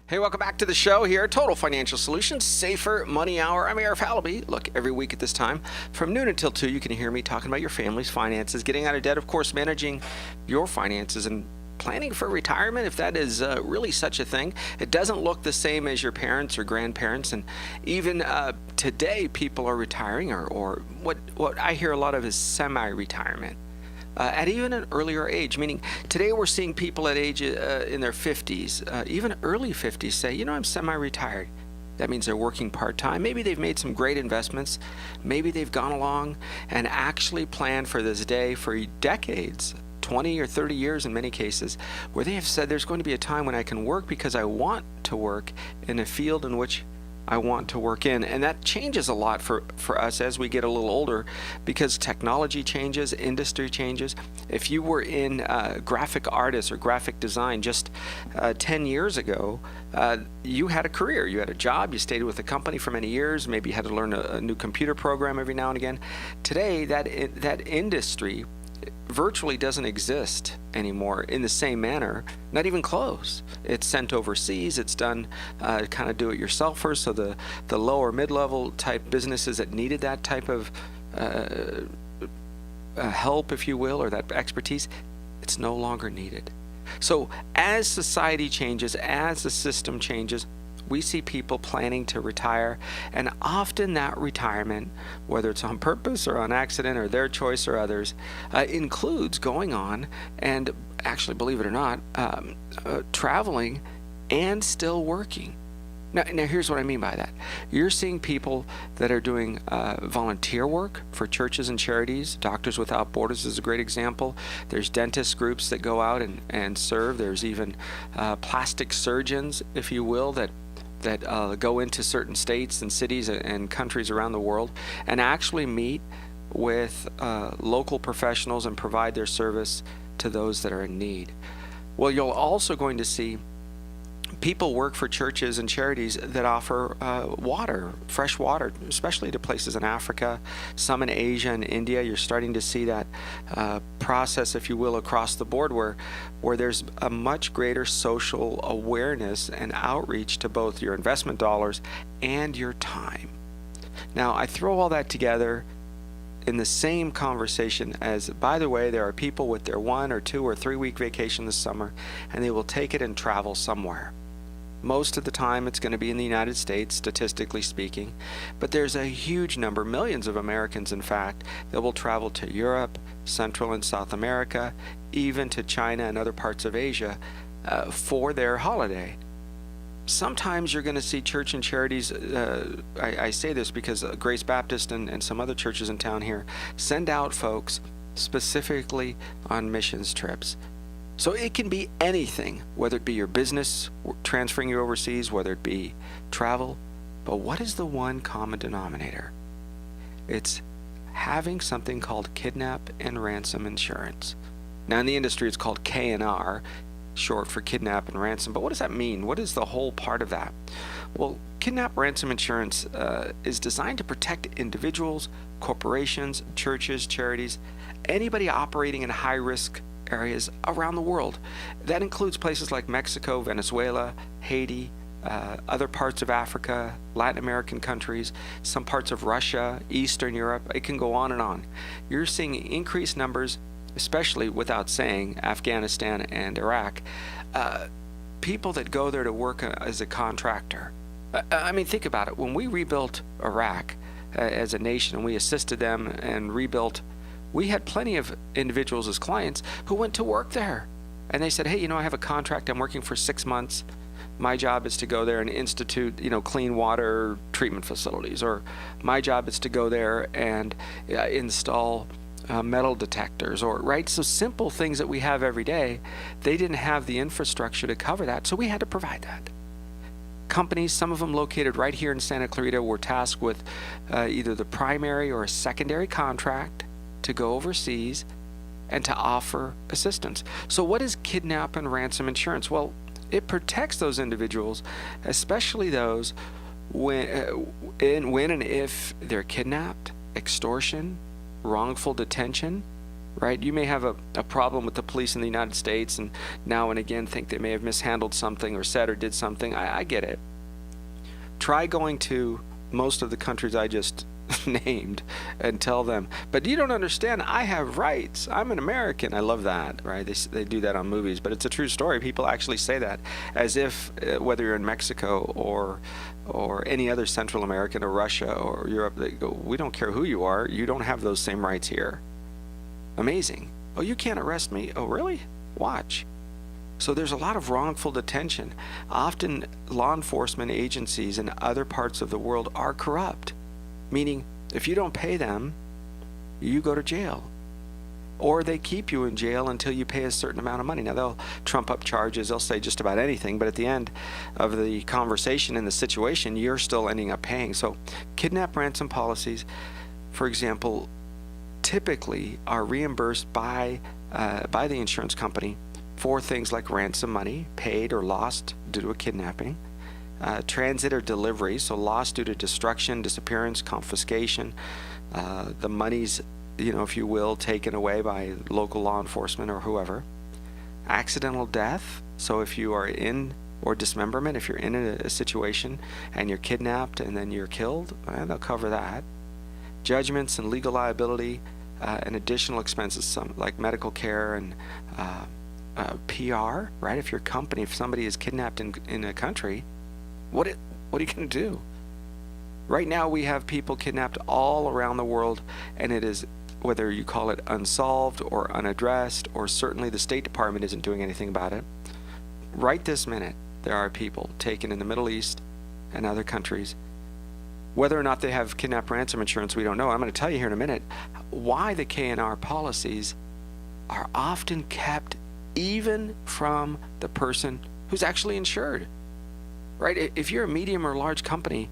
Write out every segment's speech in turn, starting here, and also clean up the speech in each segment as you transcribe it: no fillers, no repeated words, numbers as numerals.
Hey, welcome back to the show here. Total Financial Solutions, Safer Money Hour. I'm Arif Halaby. Look, every week at this time, from noon until 2, you can hear me talking about your family's finances, getting out of debt, of course, managing your finances, and planning for retirement, if that is really such a thing. It doesn't look the same as your parents or grandparents, and even today, people are retiring, or what I hear a lot of is semi-retirement. At even an earlier age, meaning today we're seeing people at age in their 50s, even early 50s, say, I'm semi-retired. That means they're working part-time. Maybe they've made some great investments. Maybe they've gone along and actually planned for this day for decades, 20 or 30 years in many cases, where they have said there's going to be a time when I can work because I want to work in a field in which I want to work in. And that changes a lot for us as we get a little older, because technology changes, industry changes. If you were in graphic artists or graphic design just 10 years ago, you had a career, you had a job, you stayed with the company for many years, maybe you had to learn a new computer program every now and again. Today, that industry virtually doesn't exist anymore in the same manner, not even close. It's sent overseas. It's done kind of do-it-yourselfers. So the lower mid-level type businesses that needed that type of help, if you will, or that expertise, it's no longer needed. So as society changes, as the system changes, we see people planning to retire, and often that retirement, whether it's on purpose or on accident or their choice or others, includes going on and actually, believe it or not, traveling and still working. Now, here's what I mean by that. You're seeing people that are doing volunteer work for churches and charities. Doctors Without Borders is a great example. There's dentist groups that go out and serve. There's even plastic surgeons, if you will, that go into certain states and cities and countries around the world and actually meet with local professionals and provide their service to those that are in need. Well, you're also going to see people work for churches and charities that offer water, fresh water, especially to places in Africa, some in Asia and India. You're starting to see that process, if you will, across the board where there's a much greater social awareness and outreach to both your investment dollars and your time. Now, I throw all that together in the same conversation as, by the way, there are people with their 1 or 2 or 3 week vacation this summer, and they will take it and travel somewhere. Most of the time it's going to be in the United States, statistically speaking, but there's a huge number, millions of Americans in fact, that will travel to Europe, Central and South America, even to China and other parts of Asia for their holiday. Sometimes you're going to see church and charities, I say this because Grace Baptist and some other churches in town here send out folks specifically on missions trips. So it can be anything, whether it be your business transferring you overseas, whether it be travel. But what is the one common denominator? It's having something called kidnap and ransom insurance. Now in the industry it's called K&R, short for kidnap and ransom. But what does that mean? What is the whole part of that? Well, kidnap ransom insurance is designed to protect individuals, corporations, churches, charities, anybody operating in high-risk areas around the world. That includes places like Mexico, Venezuela, Haiti, other parts of Africa, Latin American countries, some parts of Russia, Eastern Europe. It can go on and on. You're seeing increased numbers, especially without saying Afghanistan and Iraq, people that go there to work as a contractor. I mean, think about it. When we rebuilt Iraq as a nation and we assisted them and rebuilt, we had plenty of individuals as clients who went to work there. And they said, hey, I have a contract. I'm working for 6 months. My job is to go there and institute, clean water treatment facilities. Or my job is to go there and install metal detectors, right? So simple things that we have every day. They didn't have the infrastructure to cover that, so we had to provide that. Companies, some of them located right here in Santa Clarita, were tasked with either the primary or a secondary contract to go overseas and to offer assistance. So what is kidnap and ransom insurance? Well, it protects those individuals, especially those when and if they're kidnapped, extortion, wrongful detention, right? You may have a problem with the police in the United States and now and again think they may have mishandled something or said or did something. I get it. Try going to most of the countries I just named and tell them, but you don't understand, I have rights, I'm an American. I love that, right? They do that on movies, but it's a true story. People actually say that as if whether you're in Mexico or any other Central American or Russia or Europe, they go, we don't care who you are, you don't have those same rights here. Amazing. Oh, you can't arrest me. Oh, really? Watch. So there's a lot of wrongful detention. Often law enforcement agencies in other parts of the world are corrupt, meaning if you don't pay them, you go to jail. Or they keep you in jail until you pay a certain amount of money. Now, they'll trump up charges, they'll say just about anything, but at the end of the conversation and the situation, you're still ending up paying. So kidnap ransom policies, for example, typically are reimbursed by the insurance company for things like ransom money paid or lost due to a kidnapping, transit or delivery, so loss due to destruction, disappearance, confiscation, the monies, if you will, taken away by local law enforcement or whoever, accidental death, so if you are in, or dismemberment, if you're in a situation and you're kidnapped and then you're killed, they'll cover that, judgments and legal liability, and additional expenses, some like medical care and PR, right? If somebody is kidnapped in a country, what are you going to do? Right now we have people kidnapped all around the world, and it is, whether you call it unsolved or unaddressed, or certainly the State Department isn't doing anything about it. Right this minute, there are people taken in the Middle East and other countries. Whether or not they have kidnap ransom insurance, we don't know. I'm going to tell you here in a minute why the K&R policies are often kept even from the person who's actually insured, right? If you're a medium or large company,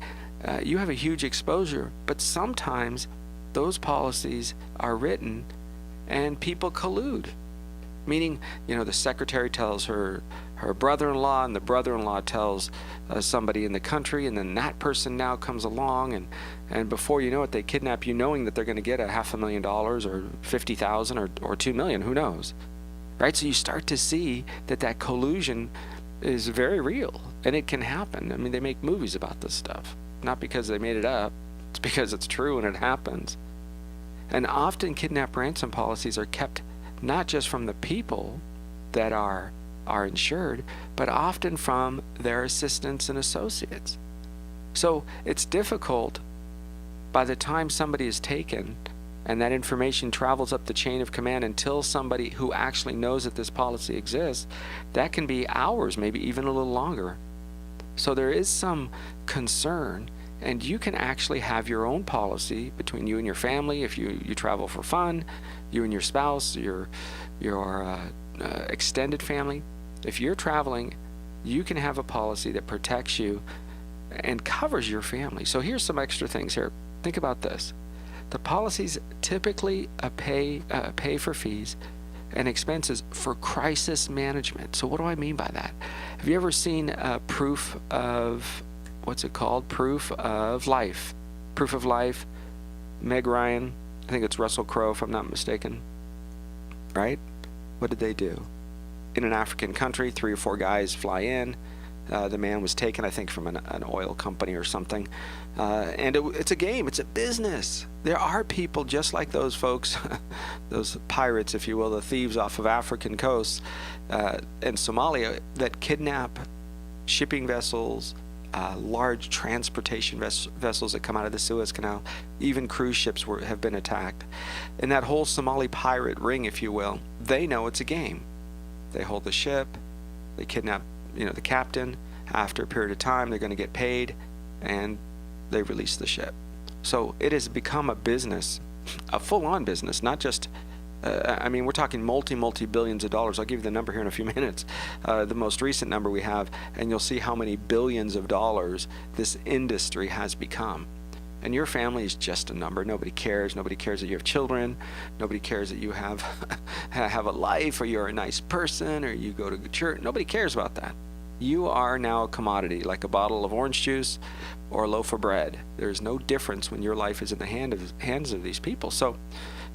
you have a huge exposure, but sometimes those policies are written and people collude, meaning, the secretary tells her brother-in-law, and the brother-in-law tells somebody in the country, and then that person now comes along, and before you know it, they kidnap you knowing that they're going to get $500,000 or $50,000 or $2 million, who knows? Right? So you start to see that collusion is very real, and it can happen. I mean, they make movies about this stuff, not because they made it up, it's because it's true and it happens. And often kidnap ransom policies are kept not just from the people that are insured, but often from their assistants and associates. So it's difficult by the time somebody is taken and that information travels up the chain of command until somebody who actually knows that this policy exists. That can be hours, maybe even a little longer. So there is some concern, and you can actually have your own policy between you and your family if you travel for fun, you and your spouse, your extended family. If you're traveling, you can have a policy that protects you and covers your family. So here's some extra things here. Think about this. The policies typically pay for fees and expenses for crisis management. So what do I mean by that? Have you ever seen proof of, what's it called? Proof of Life. Proof of Life, Meg Ryan, I think it's Russell Crowe if I'm not mistaken, right? What did they do? In an African country, 3 or 4 guys fly in. The man was taken, I think, from an oil company or something. And it's a game. It's a business. There are people just like those folks, those pirates, if you will, the thieves off of African coasts and Somalia that kidnap shipping vessels, large transportation vessels that come out of the Suez Canal. Even cruise ships have been attacked. And that whole Somali pirate ring, if you will, they know it's a game. They hold the ship. They kidnap the captain. After a period of time, they're going to get paid, and they release the ship. So it has become a business, a full-on business, not just we're talking multi-billions of dollars. I'll give you the number here in a few minutes, the most recent number we have, and you'll see how many billions of dollars this industry has become. And your family is just a number. Nobody cares. Nobody cares that you have children. Nobody cares that you have a life, or you're a nice person, or you go to church. Nobody cares about that. You are now a commodity, like a bottle of orange juice or a loaf of bread. There's no difference when your life is in the hands of these people. So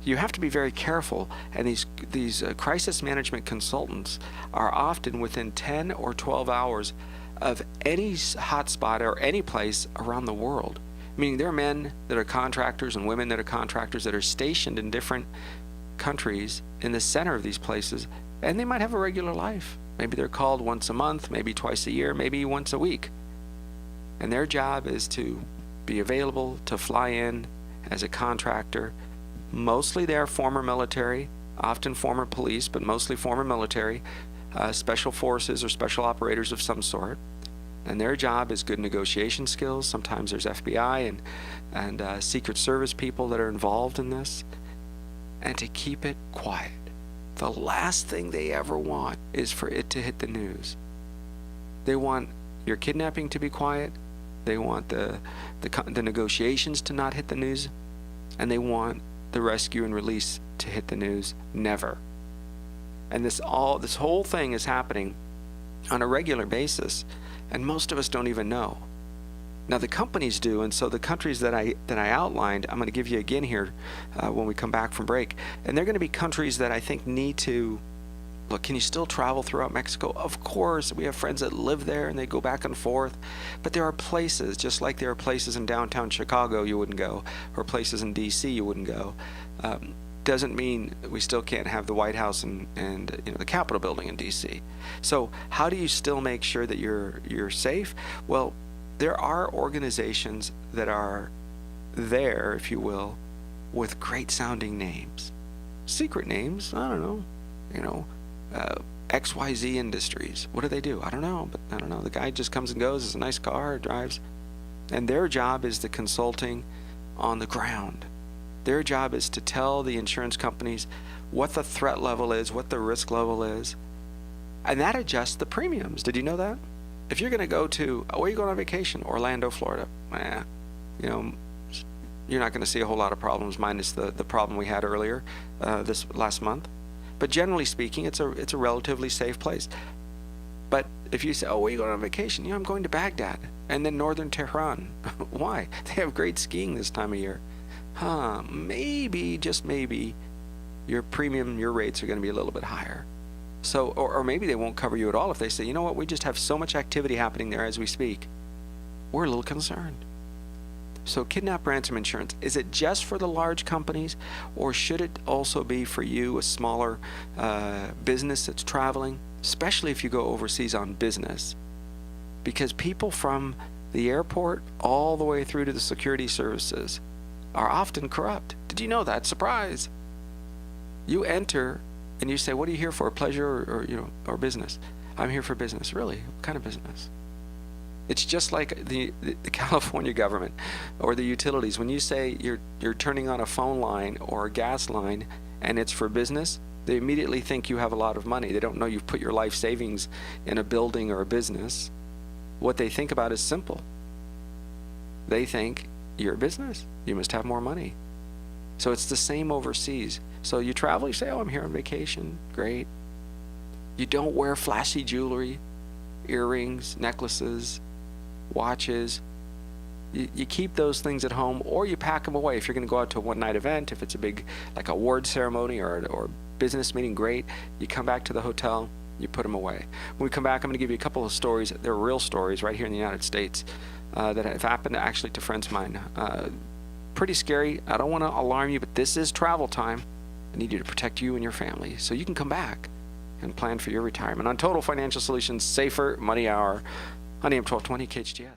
you have to be very careful. And these crisis management consultants are often within 10 or 12 hours of any hotspot or any place around the world. Meaning there are men that are contractors and women that are contractors that are stationed in different countries in the center of these places, and they might have a regular life. Maybe they're called once a month, maybe twice a year, maybe once a week. And their job is to be available to fly in as a contractor. Mostly they're former military, often former police, but mostly former military, special forces or special operators of some sort. And their job is good negotiation skills. Sometimes there's FBI and Secret Service people that are involved in this. And to keep it quiet. The last thing they ever want is for it to hit the news. They want your kidnapping to be quiet. They want the negotiations to not hit the news. And they want the rescue and release to hit the news. Never. And this whole thing is happening on a regular basis, and most of us don't even know. Now the companies do, and so the countries that I outlined, I'm going to give you again here when we come back from break. And they're going to be countries that I think need to look. Can you still travel throughout Mexico? Of course. We have friends that live there and they go back and forth. But there are places, just like there are places in downtown Chicago you wouldn't go, or places in DC you wouldn't go. Doesn't mean we still can't have the White House and the Capitol building in DC. So how do you still make sure that you're safe? Well, there are organizations that are there, if you will, with great sounding names. Secret names, I don't know, XYZ Industries. What do they do? I don't know, but I don't know. The guy just comes and goes, it's a nice car, drives. And their job is the consulting on the ground. Their job is to tell the insurance companies what the threat level is, what the risk level is, and that adjusts the premiums. Did you know that? If you're going to go to, where are you going on vacation? Orlando, Florida. You're not going to see a whole lot of problems, minus the problem we had earlier this last month. But generally speaking, it's a relatively safe place. But if you say, where are you going on vacation? I'm going to Baghdad and then northern Tehran. Why? They have great skiing this time of year. Maybe, just maybe, your rates are going to be a little bit higher. So, or maybe they won't cover you at all if they say, you know what, we just have so much activity happening there as we speak. We're a little concerned. So kidnap ransom insurance, is it just for the large companies, or should it also be for you, a smaller business that's traveling, especially if you go overseas on business? Because people from the airport all the way through to the security services are often corrupt. Did you know that? Surprise! You enter and you say, what are you here for? Pleasure or business? I'm here for business. Really? What kind of business? It's just like the California government or the utilities. When you say you're turning on a phone line or a gas line and it's for business, they immediately think you have a lot of money. They don't know you've put your life savings in a building or a business. What they think about is simple. They think you're a business. You must have more money. So it's the same overseas. So you travel, you say, I'm here on vacation. Great. You don't wear flashy jewelry, earrings, necklaces, watches. You keep those things at home, or you pack them away. If you're going to go out to a one-night event, if it's a big like award ceremony or business meeting, great. You come back to the hotel, you put them away. When we come back, I'm going to give you a couple of stories. They're real stories right here in the United States that have happened actually to friends of mine. Pretty scary. I don't want to alarm you, but this is travel time. I need you to protect you and your family so you can come back and plan for your retirement. On Total Financial Solutions, Safer Money Hour on AM 1220 KHTS.